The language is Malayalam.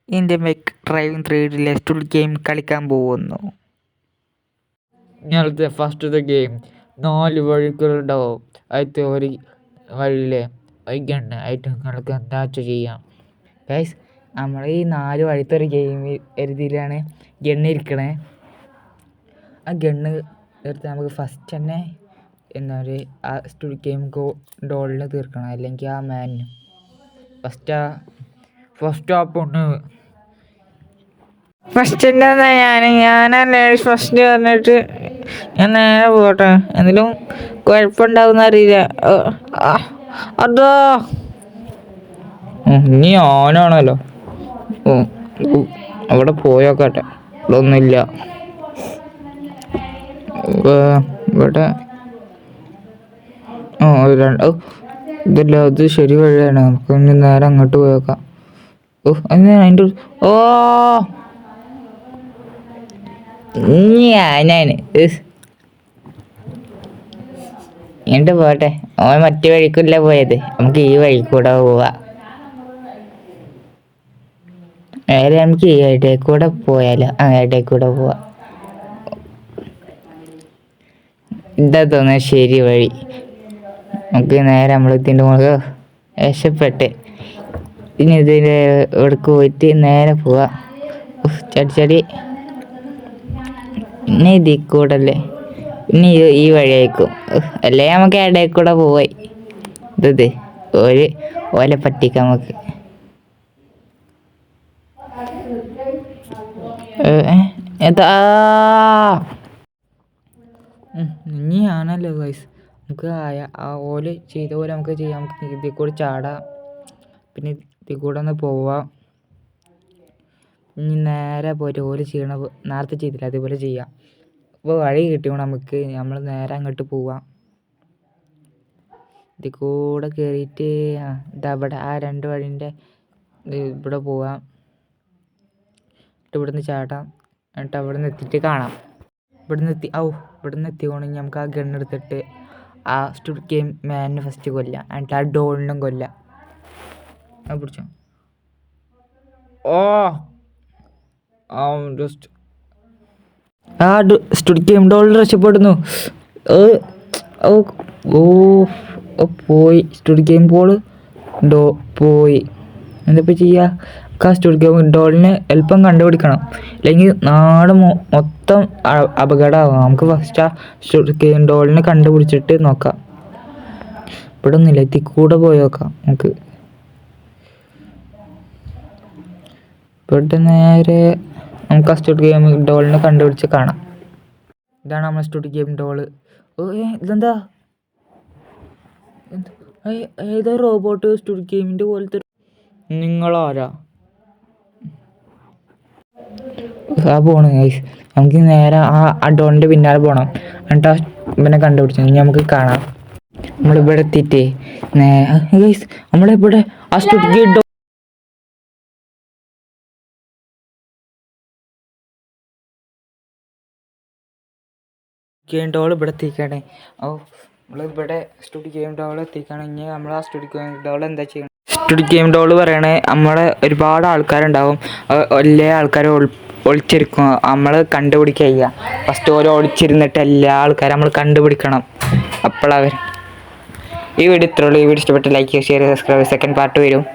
എൻ്റെ മെക് ഡ്രൈവിംഗ് 3Dയിലെ സ്റ്റുഡ് ഗെയിം കളിക്കാൻ പോകുന്നു. ഇങ്ങനത്തെ ഫസ്റ്റത്തെ ഗെയിം 4 വഴികളുണ്ടാവും. ആദ്യത്തെ ഒരു വഴിയിലെ ഗണ്ണ് ആയിട്ട് നിങ്ങൾക്ക് എന്താ ചെയ്യാം ഗൈസ്. നമ്മൾ ഈ 4 വഴിത്തെ ഒരു ഗെയിം എഴുതിയിലാണ് ഗണ്ണ് ഇരിക്കണേ. ആ ഗണ്ണ് എടുത്ത് നമുക്ക് ഫസ്റ്റ് തന്നെ എന്താ പറയുക, ആ സ്റ്റുഡ് ഗെയിം ഡോളിനെ തീർക്കണം, അല്ലെങ്കിൽ ആ മാനിന് ഫസ്റ്റ് ആ പൊണ്ണ് ഫസ്റ്റ് ഞാനല്ലേ ഫസ്റ്റ് പറഞ്ഞിട്ട് ഞാൻ നേരെ പോട്ടെ, എന്തെങ്കിലും കുഴപ്പമുണ്ടാവുന്ന അറിയില്ല. അതോ ഇനി ഓനാണല്ലോ. അവിടെ പോയോക്കട്ടെ, ഇവിടെ ഒന്നുമില്ല. ഇവിടെ ഇതല്ല, അത് ശരി വഴിയാണ്. നമുക്ക് ഇനി നേരെ അങ്ങോട്ട് പോയേക്കാം. അതിൻ്റെ ഞാനാണ് എന്നിട്ട് പോട്ടെ. ഓൻ മറ്റേ വഴിക്കില്ല പോയത്, നമുക്ക് ഈ വഴിക്കൂടെ പോവാ. നേരെ നമുക്ക് ഈ ഇടയിൽ കൂടെ പോയാലോ? ഇടയിൽ കൂടെ പോവാ. എന്താ തോന്നുന്നത് ശരി വഴി? നമുക്ക് നേരെ ഇതിൻ്റെ മുകളിൽ രക്ഷപ്പെട്ട് ഇനി ഇതിൻ്റെ ഇവിടേക്ക് പോയിട്ട് നേരെ പോവാ. ചടി ഇനി ഇതിൽ കൂടെ അല്ലേ, ഇനി ഈ വഴിയായിരിക്കും. അല്ലേ നമുക്ക് ഇടയിൽ കൂടെ പോവായി. ഇത് ഓലെ പറ്റിക്കാം നമുക്ക്. എന്താ ഇനി ആണല്ലോ ഗൈസ്. നമുക്ക് ആ ഓല് ചെയ്ത പോലെ നമുക്ക് ചെയ്യാം. നമുക്ക് ഇതിൽ കൂടെ ചാടാം, പിന്നെ ഇതിൽ കൂടെ ഒന്ന് പോവാം. ഇനി നേരെ പോയിട്ട് ഓല് ചെയ്യണ നേരത്തെ ചെയ്തില്ല അതേപോലെ ചെയ്യാം. അപ്പോൾ വഴി കിട്ടിയോണ്ട് നമുക്ക് നമ്മൾ നേരെ അങ്ങോട്ട് പോവാം. ഇതിൽ കൂടെ കയറിയിട്ട് ഇതവിടെ ആ 2 വഴീൻ്റെ ഇവിടെ പോവാം. എന്നിട്ട് ഇവിടുന്ന് ചാടാം. എന്നിട്ട് അവിടെ നിന്ന് എത്തിയിട്ട് കാണാം. ഇവിടുന്ന് എത്തിക്കോണെങ്കിൽ നമുക്ക് ആ ഗണ്ണെടുത്തിട്ട് ആ സ്റ്റുഡ് ഗെയിം മാനിനെ ഫസ്റ്റ് കൊല്ലാം, എന്നിട്ട് ആ ഡോളിനും കൊല്ലാം. പിടിച്ചോ. ജസ്റ്റ് ആ സ്റ്റുഡ് ഗെയിം ഡോളിൽ രക്ഷപ്പെടുന്നു. പോയി സ്റ്റുഡ് ഗെയിം പോയി. എന്താ ചെയ്യുക? ആ സ്റ്റുഡ് ഗെയിം ഡോളിനെ എളുപ്പം കണ്ടുപിടിക്കണം, അല്ലെങ്കിൽ നാട് മൊത്തം അപകടമാകും. നമുക്ക് ഫസ്റ്റ് ആ സ്റ്റുഡ് ഗെയിം ഡോളിനെ കണ്ടുപിടിച്ചിട്ട് നോക്കാം. ഇവിടെ ഒന്നുമില്ല, എത്തി കൂടെ പോയി നോക്കാം നമുക്ക്. ഇവിടെ നേരെ നമുക്ക് ആ സ്റ്റുഡ് ഗെയിം ഡോളിനെ കണ്ടുപിടിച്ച് കാണാം. ഇതാണ് നമ്മുടെ സ്റ്റുഡ് ഗെയിം ഡോള്. ഇതെന്താ ഏതോ റോബോട്ട് സ്റ്റുഡ് ഗെയിമിൻ്റെ പോലത്തെ. നിങ്ങളാരാ? പോണ് ഗൈസ്. നമുക്ക് നേരെ ആ ഡോളിൻ്റെ പിന്നാലെ പോകണം, എന്നിട്ട് ആ പിന്നെ കണ്ടുപിടിച്ചു ഇനി നമുക്ക് കാണാം. നമ്മളിവിടെ എത്തിയിട്ട് ഗൈസ് നമ്മളിവിടെ ആ സ്റ്റുഡ് ഗെയിം ഡോൾ ഇവിടെ എത്തിക്കുകയാണ്. നമ്മളിവിടെ സ്റ്റുഡ് ഗെയിം ഡോൾ എത്തിക്കുകയാണെങ്കിൽ നമ്മൾ ആ സ്റ്റുഡ് ഗെയിം ഡോൾ എന്താ ചെയ്യണം? സ്റ്റുഡ് ഗെയിം ഡോൾ പറയണേ നമ്മളെ ഒരുപാട് ആൾക്കാരുണ്ടാവും. എല്ലാ ആൾക്കാരും ഒളിച്ചിരിക്കും. നമ്മൾ കണ്ടുപിടിക്കുക ചെയ്യുക. ഫസ്റ്റ് ഓരോ ഒളിച്ചിരുന്നിട്ട് എല്ലാ ആൾക്കാരും നമ്മൾ കണ്ടുപിടിക്കണം. അപ്പോഴവർ ഈ വീഡിയോ ഇത്രയുള്ളൂ. ഈ വീഡിയോ ഇഷ്ടപ്പെട്ട് ലൈക്ക് ചെയ്യുക, ഷെയർ ചെയ്യുക, സബ്സ്ക്രൈബ്. സെക്കൻഡ് പാർട്ട് വരും.